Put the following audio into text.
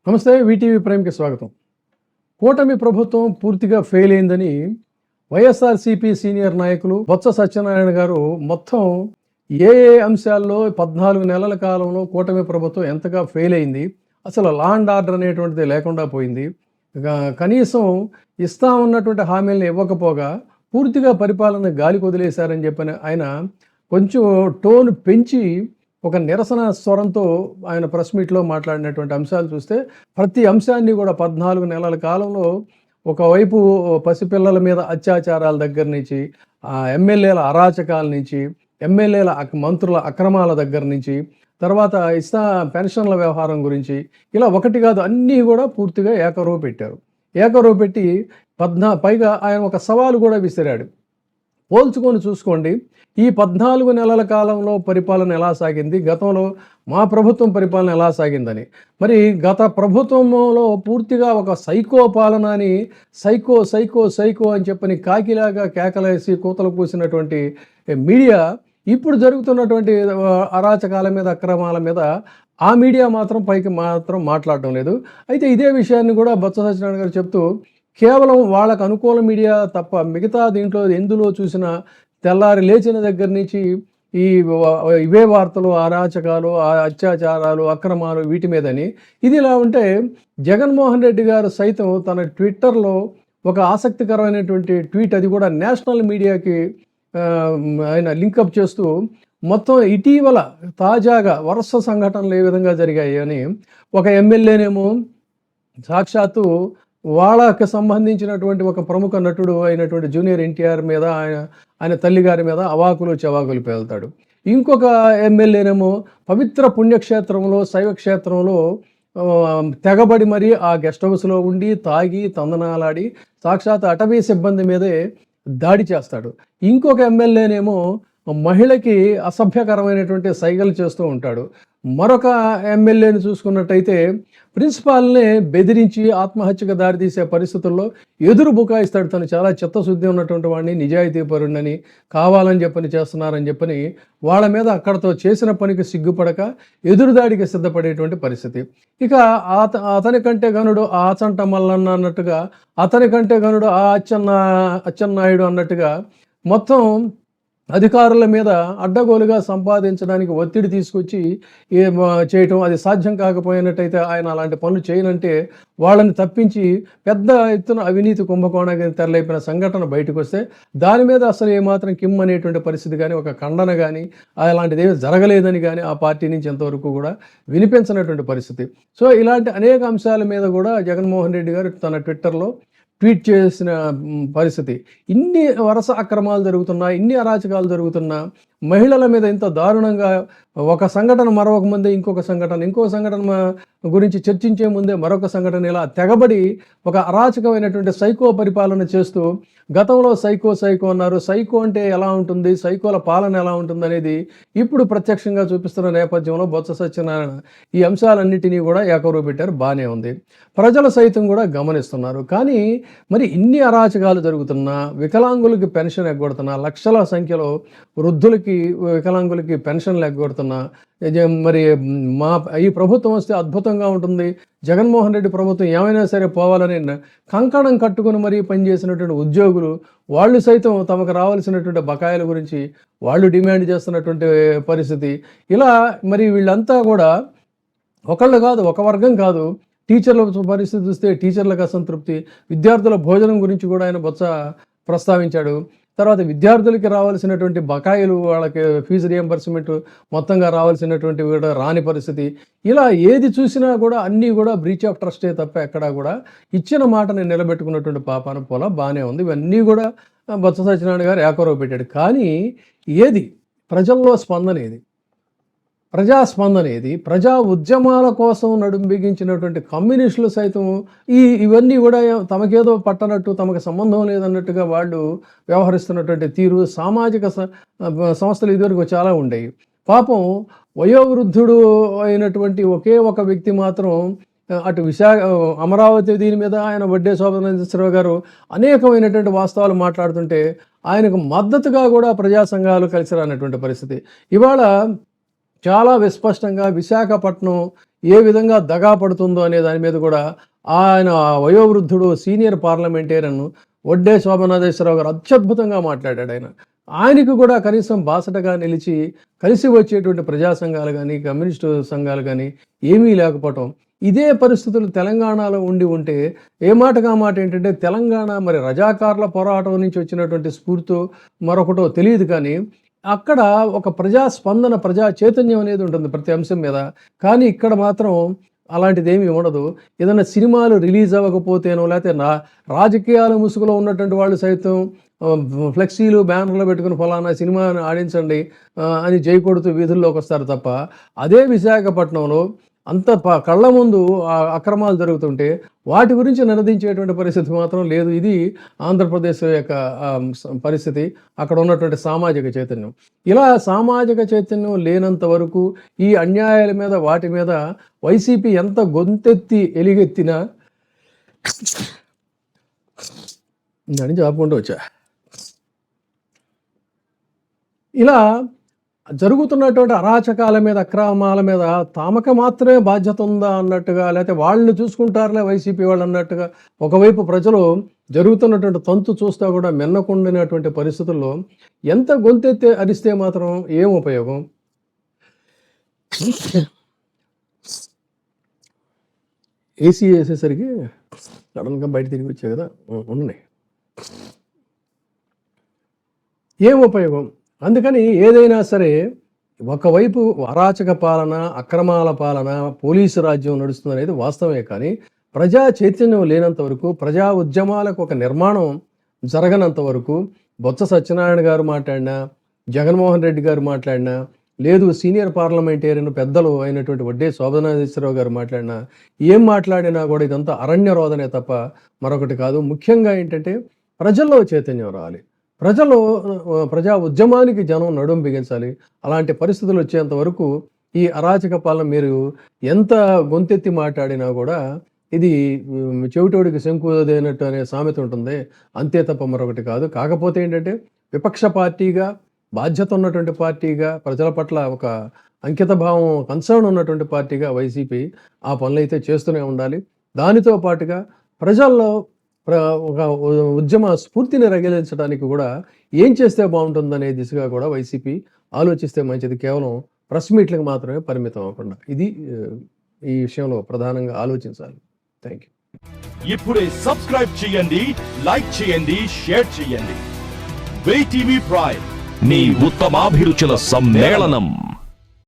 నమస్తే. వీటీవీ ప్రైమ్కి స్వాగతం. కూటమి ప్రభుత్వం పూర్తిగా ఫెయిల్ అయిందని వైఎస్ఆర్సీపీ సీనియర్ నాయకులు బొత్స సత్యనారాయణ గారు మొత్తం ఏ అంశాల్లో 14 నెలల కాలంలో కూటమి ప్రభుత్వం ఎంతగా ఫెయిల్ అయింది, అసలు లా అండ్ ఆర్డర్ అనేటువంటిది లేకుండా పోయింది, కనీసం ఇస్తామన్నటువంటి హామీలను ఇవ్వకపోగా పూర్తిగా పరిపాలన గాలికి వదిలేశారని చెప్పని ఆయన కొంచెం టోన్ పెంచి ఒక నిరసన స్వరంతో ఆయన ప్రెస్ మీట్లో మాట్లాడినటువంటి అంశాలు చూస్తే ప్రతి అంశాన్ని కూడా 14 నెలల కాలంలో ఒకవైపు పసిపిల్లల మీద అత్యాచారాల దగ్గర నుంచి, ఎమ్మెల్యేల అరాచకాల నుంచి, ఎమ్మెల్యేల మంత్రుల అక్రమాల దగ్గర నుంచి, తర్వాత పెన్షన్ల వ్యవహారం గురించి, ఇలా ఒకటి కాదు అన్నీ కూడా పూర్తిగా ఏకరువు పెట్టారు. ఏకరువు పెట్టి పైగా ఆయన ఒక సవాలు కూడా విసిరాడు. పోల్చుకొని చూసుకోండి, ఈ 14 నెలల కాలంలో పరిపాలన ఎలా సాగింది, గతంలో మా ప్రభుత్వం పరిపాలన ఎలా సాగిందని. మరి గత ప్రభుత్వంలో పూర్తిగా ఒక సైకో పాలన అని సైకో సైకో సైకో అని చెప్పని కాకిలాగా కేకలేసి కూతలు కూసినటువంటి మీడియా ఇప్పుడు జరుగుతున్నటువంటి అరాచకాల మీద, అక్రమాల మీద ఆ మీడియా మాత్రం పైకి మాట్లాడడం లేదు. అయితే ఇదే విషయాన్ని కూడా బొత్స సత్యనారాయణ గారు చెప్తూ, కేవలం వాళ్ళకు అనుకూల మీడియా తప్ప మిగతా దీంట్లో ఎందులో చూసినా తెల్లారి లేచిన దగ్గర నుంచి ఇవే వార్తలు, అరాచకాలు, అత్యాచారాలు, అక్రమాలు వీటి మీదని. ఇది ఇలా ఉంటే జగన్మోహన్ రెడ్డి గారు సైతం తన ట్విట్టర్లో ఒక ఆసక్తికరమైనటువంటి ట్వీట్, అది కూడా నేషనల్ మీడియాకి ఆయన లింకప్ చేస్తూ మొత్తం ఇటీవల తాజాగా వరుస సంఘటనలు ఏ విధంగా జరిగాయి అని, ఒక ఎమ్మెల్యేనేమో సాక్షాత్తు వాళ్ళకి సంబంధించినటువంటి ఒక ప్రముఖ నటుడు అయినటువంటి జూనియర్ ఎన్టీఆర్ మీద, ఆయన తల్లిగారి మీద అవాకులు చెవాకులు పేలుతాడు. ఇంకొక ఎమ్మెల్యేనేమో పవిత్ర పుణ్యక్షేత్రంలో, శైవక్షేత్రంలో తెగబడి మరి ఆ గెస్ట్ హౌస్లో ఉండి తాగి తందనాలాడి సాక్షాత్ అటవీ సిబ్బంది మీదే దాడి చేస్తాడు. ఇంకొక ఎమ్మెల్యేనేమో మహిళకి అసభ్యకరమైనటువంటి సైగలు చేస్తూ ఉంటాడు. మరొక ఎమ్మెల్యేని చూసుకున్నట్టయితే ప్రిన్సిపాల్ని బెదిరించి ఆత్మహత్యకు దారితీసే పరిస్థితుల్లో ఎదురు బుకాయిస్తాడు. తను చాలా చిత్తశుద్ధి ఉన్నటువంటి వాడిని, నిజాయితీపరుణ్ణని, కావాలని చెప్పని చేస్తున్నారని చెప్పని వాళ్ళ మీద అక్కడతో చేసిన పనికి సిగ్గుపడక ఎదురుదాడికి సిద్ధపడేటువంటి పరిస్థితి. ఇక అతని కంటే గనుడు ఆ ఆచంట మల్లన్న అన్నట్టుగా, అతని కంటే గనుడు ఆ అచ్చెన్నాయుడు అన్నట్టుగా మొత్తం అధికారుల మీద అడ్డగోలుగా సంపాదించడానికి ఒత్తిడి తీసుకొచ్చి చేయటం, అది సాధ్యం కాకపోయినట్టయితే ఆయన అలాంటి పనులు చేయనంటే వాళ్ళని తప్పించి పెద్ద ఎత్తున అవినీతి కుంభకోణానికి తెరలేపిన సంఘటన బయటకు వస్తే దాని మీద అసలు ఏమాత్రం కిమ్ అనేటువంటి పరిస్థితి కానీ, ఒక ఖండన కానీ, అలాంటిది ఏమీ జరగలేదని కానీ ఆ పార్టీ నుంచి ఎంతవరకు కూడా వినిపించినటువంటి పరిస్థితి. సో ఇలాంటి అనేక అంశాల మీద కూడా జగన్మోహన్ రెడ్డి గారు తన ట్విట్టర్లో ట్వీట్ చేసిన పరిస్థితి. ఇన్ని వరుస అక్రమాలు జరుగుతున్నా, ఇన్ని అరాచకాలు జరుగుతున్నా, మహిళల మీద ఇంత దారుణంగా ఒక సంఘటన మరొక ముందే ఇంకొక సంఘటన గురించి చర్చించే ముందే మరొక సంఘటన, ఇలా తెగబడి ఒక అరాచకమైనటువంటి సైకో పరిపాలన చేస్తూ, గతంలో సైకో అన్నారు, సైకో అంటే ఎలా ఉంటుంది, సైకోల పాలన ఎలా ఉంటుంది అనేది ఇప్పుడు ప్రత్యక్షంగా చూపిస్తున్న నేపథ్యంలో బొత్స సత్యనారాయణ ఈ అంశాలన్నిటినీ కూడా ఏకరువు పెట్టారు. బాగానే ఉంది, ప్రజలు సైతం కూడా గమనిస్తున్నారు. కానీ మరి ఇన్ని అరాచకాలు జరుగుతున్నా, వికలాంగులకి పెన్షన్ ఎగ్గొడుతున్నా, లక్షల సంఖ్యలో వృద్ధులకి, వికలాంగులకి పెన్షన్లు ఎగ్గొడుతున్నా, మరి ఈ ప్రభుత్వం వస్తే అద్భుతంగా ఉంటుంది, జగన్మోహన్ రెడ్డి ప్రభుత్వం ఏమైనా సరే పోవాలని కంకణం కట్టుకుని మరీ పనిచేసినటువంటి ఉద్యోగులు వాళ్ళు సైతం తమకు రావాల్సినటువంటి బకాయిల గురించి వాళ్ళు డిమాండ్ చేస్తున్నటువంటి పరిస్థితి. ఇలా మరి వీళ్ళంతా కూడా ఒకళ్ళు కాదు, ఒక వర్గం కాదు. టీచర్ల పరిస్థితి చూస్తే టీచర్లకు అసంతృప్తి, విద్యార్థుల భోజనం గురించి కూడా ఆయన బొత్స ప్రస్తావించాడు. తర్వాత విద్యార్థులకి రావాల్సినటువంటి బకాయిలు, వాళ్ళకి ఫీజు రియంబర్స్మెంట్ మొత్తంగా రావాల్సినటువంటి కూడా రాని పరిస్థితి. ఇలా ఏది చూసినా కూడా అన్నీ కూడా బ్రీచ్ ఆఫ్ ట్రస్టే తప్ప ఎక్కడా కూడా ఇచ్చిన మాటని నిలబెట్టుకున్నటువంటి పాపాన పోలా బాగానే ఉంది. ఇవన్నీ కూడా బొత్స సత్యనారాయణ గారు ఏకరువు పెట్టాడు. కానీ ఏది ప్రజల్లో స్పందన, ఏది ప్రజాస్పందన, ఏది ప్రజా ఉద్యమాల కోసం బిగించినటువంటి కమ్యూనిస్టులు సైతం ఇవన్నీ కూడా తమకేదో పట్టనట్టు, తమకు సంబంధం లేదన్నట్టుగా వాళ్ళు వ్యవహరిస్తున్నటువంటి తీరు, సామాజిక సంస్థలు ఇదివరకు చాలా ఉండేవి. పాపం వయోవృద్ధుడు అయినటువంటి ఒకే ఒక వ్యక్తి మాత్రం అటు అమరావతి దీని మీద ఆయన వడ్డే శోభనేశ్వరరావు గారు అనేకమైనటువంటి వాస్తవాలు మాట్లాడుతుంటే ఆయనకు మద్దతుగా కూడా ప్రజా సంఘాలు కలిసి రానటువంటి పరిస్థితి. ఇవాళ చాలా విస్పష్టంగా విశాఖపట్నం ఏ విధంగా దగా పడుతుందో అనే దాని మీద కూడా ఆయన వయోవృద్ధుడు సీనియర్ పార్లమెంటేరియన్ వడ్డే శోభనాథేశ్వరరావు గారు అత్యద్భుతంగా మాట్లాడాడు. ఆయనకు కూడా కనీసం బాసటగా నిలిచి కలిసి వచ్చేటువంటి ప్రజా సంఘాలు కానీ కమ్యూనిస్టు సంఘాలు కానీ ఏమీ లేకపోవటం, ఇదే పరిస్థితులు తెలంగాణలో ఉంటే ఏ మాటగా మాట ఏంటంటే తెలంగాణ మరి రజాకారుల పోరాటం నుంచి వచ్చినటువంటి స్ఫూర్తి మరొకటో తెలియదు, కానీ అక్కడ ఒక ప్రజా స్పందన ప్రజా చైతన్యం అనేది ఉంటుంది ప్రతి అంశం మీద. కానీ ఇక్కడ మాత్రం అలాంటిది ఏమీ ఉండదు. ఏదైనా సినిమాలు రిలీజ్ అవ్వకపోతేనో లేకపోతే రాజకీయాల ముసుగులో ఉన్నటువంటి వాళ్ళు సైతం ఫ్లెక్సీలు బ్యానర్లు పెట్టుకుని ఫలానా సినిమాని ఆడించండి అని జై కొడుతూ వీధుల్లోకి వస్తారు తప్ప, అదే విశాఖపట్నంలో అంత కళ్ళ ముందు అక్రమాలు జరుగుతుంటే వాటి గురించి నినదించేటువంటి పరిస్థితి మాత్రం లేదు. ఇది ఆంధ్రప్రదేశ్ యొక్క పరిస్థితి, అక్కడ ఉన్నటువంటి సామాజిక చైతన్యం. ఇలా సామాజిక చైతన్యం లేనంత వరకు ఈ అన్యాయాల మీద వాటి మీద వైసీపీ ఎంత గొంతెత్తి ఎలిగెత్తినా దాన్ని చెప్పుకుంటూ వచ్చా. ఇలా జరుగుతున్నటువంటి అరాచకాల మీద అక్రమాల మీద తామకు మాత్రమే బాధ్యత ఉందా అన్నట్టుగా, లేకపోతే వాళ్ళు చూసుకుంటారులే వైసీపీ వాళ్ళు అన్నట్టుగా ఒకవైపు ప్రజలు జరుగుతున్నటువంటి తంతు చూస్తా కూడా మెన్నకుండినటువంటి పరిస్థితుల్లో ఎంత గొంతెత్తి అరిస్తే మాత్రం ఏం ఉపయోగం? ఏసీ వేసేసరికి సడన్గా బయట తిరిగి వచ్చాయి కదా, ఉన్నాయి, ఏం ఉపయోగం? అందుకని ఏదైనా సరే ఒకవైపు అరాచక పాలన అక్రమాల పాలన పోలీసు రాజ్యం నడుస్తుంది అనేది వాస్తవమే, కానీ ప్రజా చైతన్యం లేనంత వరకు ప్రజా ఉద్యమాలకు ఒక నిర్మాణం జరగనంత వరకు బొత్స సత్యనారాయణ గారు మాట్లాడినా జగన్మోహన్ రెడ్డి గారు మాట్లాడినా లేదు సీనియర్ పార్లమెంటేరియన్ పెద్దలు అయినటువంటి వడ్డే శోభనాథేశ్వరరావు గారు మాట్లాడినా ఏం మాట్లాడినా కూడా ఇదంతా అరణ్య రోదనే తప్ప మరొకటి కాదు. ముఖ్యంగా ఏంటంటే ప్రజల్లో చైతన్యం రావాలి, ప్రజా ఉద్యమానికి జనం నడుం బిగించాలి. అలాంటి పరిస్థితులు వచ్చేంత వరకు ఈ అరాచక పాలన మీరు ఎంత గొంతెత్తి మాట్లాడినా కూడా ఇది చెవిటోడికి శంకుదేనట్టు అనే సామెత ఉంటుంది, అంతే తప్ప మరొకటి కాదు. కాకపోతే ఏంటంటే విపక్ష పార్టీగా బాధ్యత ఉన్నటువంటి పార్టీగా ప్రజల పట్ల ఒక అంకిత భావం కన్సర్న్ ఉన్నటువంటి పార్టీగా వైసీపీ ఆ పనులు అయితే చేస్తూనే ఉండాలి. దానితో పాటుగా ప్రజల్లో ఒక ఉద్యమ స్ఫూర్తిని రగిలించడానికి కూడా ఏం చేస్తే బాగుంటుందనే దిశగా కూడా వైసీపీ ఆలోచిస్తే మంచిది. కేవలం ప్రెస్ మీట్లకు మాత్రమే పరిమితం అవ్వకుండా ఇది ఈ విషయంలో ప్రధానంగా ఆలోచించాలి. Thank you. ఇప్పుడే సబ్స్క్రైబ్ చేయండి, లైక్ చేయండి, షేర్ చేయండి. వే టీవీ ప్రైమ్, నీ ఉత్తమాభిరుచుల సమ్మేళనం.